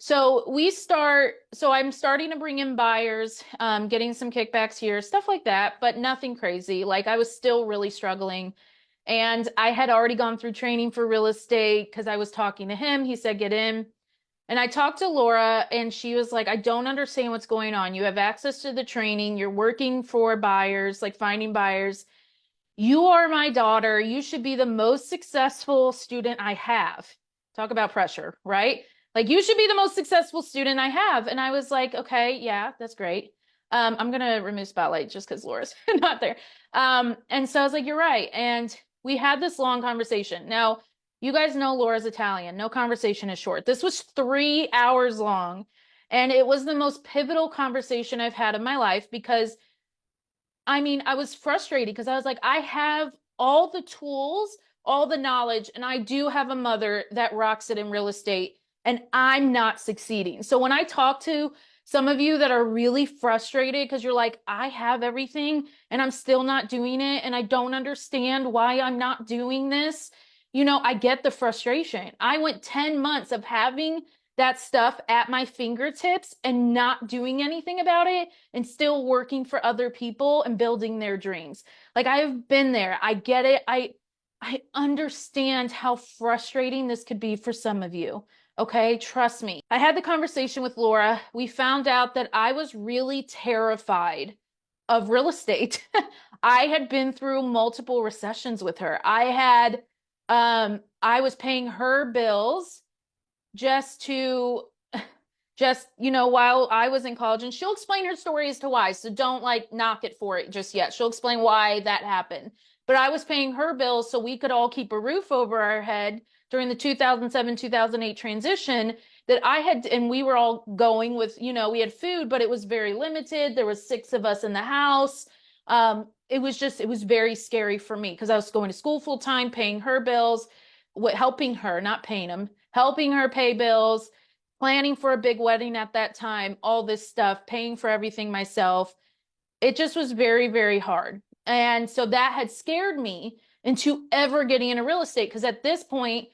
So I'm starting to bring in buyers, getting some kickbacks here, stuff like that, but nothing crazy. Like I was still really struggling. And I had already gone through training for real estate because I was talking to him. He said, get in. And I talked to Laura and she was like, I don't understand what's going on. You have access to the training. You're working for buyers, like finding buyers. You are my daughter. You should be the most successful student I have. Talk about pressure, right? Like you should be the most successful student I have. And I was like, okay, yeah, that's great. I'm gonna remove spotlight just because Laura's not there. And so I was like, you're right. And we had this long conversation. Now, you guys know Laura's Italian. No conversation is short. This was 3 hours long, and it was the most pivotal conversation I've had in my life because I mean, I was frustrated because I was like, I have all the tools, all the knowledge, and I do have a mother that rocks it in real estate, and I'm not succeeding. So when I talk to some of you that are really frustrated because you're like, I have everything and I'm still not doing it, and I don't understand why I'm not doing this, I get the frustration. I went 10 months of having that stuff at my fingertips and not doing anything about it and still working for other people and building their dreams. Like I've been there. I get it. I understand how frustrating this could be for some of you. Okay, trust me. I had the conversation with Laura. We found out that I was really terrified of real estate. I had been through multiple recessions with her. I was paying her bills just to while I was in college, and she'll explain her story as to why, so don't like knock it for it just yet. She'll explain why that happened. But I was paying her bills so we could all keep a roof over our head during the 2007 2008 transition that I had, and we were all going with, we had food, but it was very limited. There was 6 of us in the house. It was very scary for me because I was going to school full time, paying her bills, helping her, not paying them, helping her pay bills, planning for a big wedding at that time, all this stuff, paying for everything myself. It just was very, very hard. And so that had scared me into ever getting into real estate because at this point,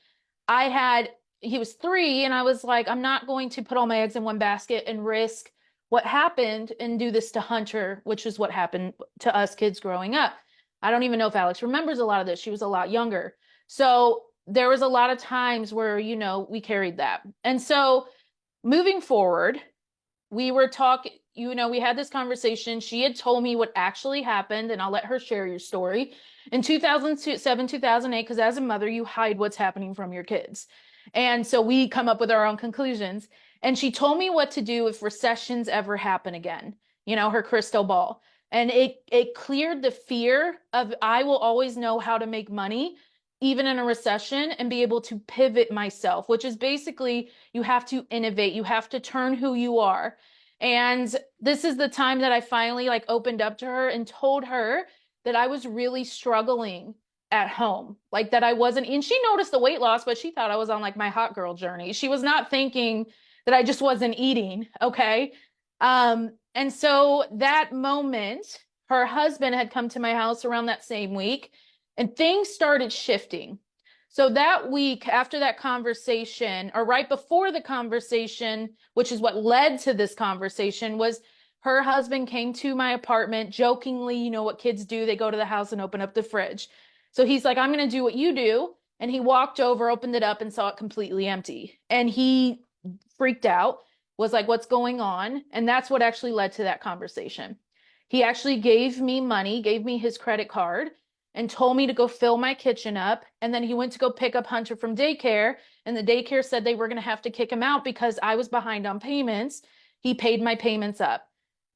he was 3, and I was like, I'm not going to put all my eggs in one basket and risk what happened and do this to Hunter, which is what happened to us kids growing up. I don't even know if Alex remembers a lot of this. She was a lot younger. So there was a lot of times where, we carried that. And so moving forward, we were talking, we had this conversation. She had told me what actually happened, and I'll let her share your story. In 2007, 2008, because as a mother, you hide what's happening from your kids. And so we come up with our own conclusions. And she told me what to do if recessions ever happen again, her crystal ball. And it cleared the fear of I will always know how to make money even in a recession and be able to pivot myself, which is basically you have to innovate, you have to turn who you are. And this is the time that I finally like opened up to her and told her that I was really struggling at home, like that I wasn't, and she noticed the weight loss, but she thought I was on like my hot girl journey. She was not thinking that I just wasn't eating. Okay. And so that moment, her husband had come to my house around that same week and things started shifting. So that week after that conversation, or right before the conversation, which is what led to this conversation, was her husband came to my apartment jokingly, what kids do, they go to the house and open up the fridge. So he's like, I'm going to do what you do. And he walked over, opened it up, and saw it completely empty. And he freaked out, was like, what's going on? And that's what actually led to that conversation. He actually gave me money, gave me his credit card, and told me to go fill my kitchen up. And then he went to go pick up Hunter from daycare. And the daycare said they were going to have to kick him out because I was behind on payments. He paid my payments up.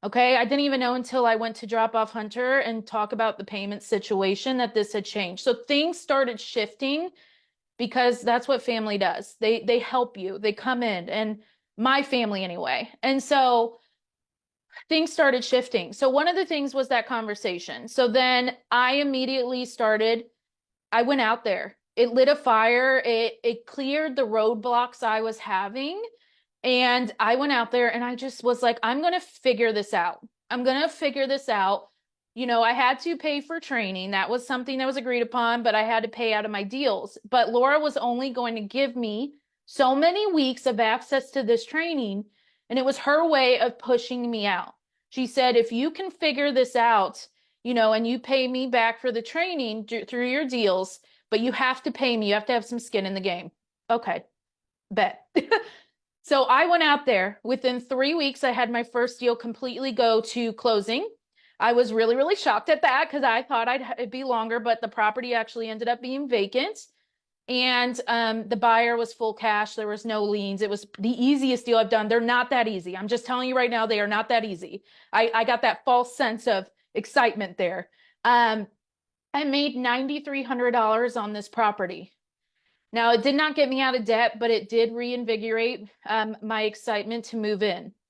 Okay. I didn't even know until I went to drop off Hunter and talk about the payment situation that this had changed. So things started shifting because that's what family does. They help you. They come in, and my family anyway. And so things started shifting. So one of the things was that conversation. So then I immediately I went out there. It lit a fire. It cleared the roadblocks I was having. And I went out there and I just was like, I'm going to figure this out. I'm going to figure this out. I had to pay for training. That was something that was agreed upon, but I had to pay out of my deals. But Laura was only going to give me So many weeks of access to this training, and it was her way of pushing me out. She said, if you can figure this out, and you pay me back for the training through your deals, but you have to pay me. You have to have some skin in the game. Okay, bet. So I went out there. Within 3 weeks, I had my first deal completely go to closing. I was really, really shocked at that because I thought it'd be longer, but the property actually ended up being vacant. And the buyer was full cash. There was no liens. It was the easiest deal I've done. They're not that easy. I'm just telling you right now, they are not that easy. I got that false sense of excitement there. I made $9,300 on this property. Now, it did not get me out of debt, but it did reinvigorate my excitement to move in.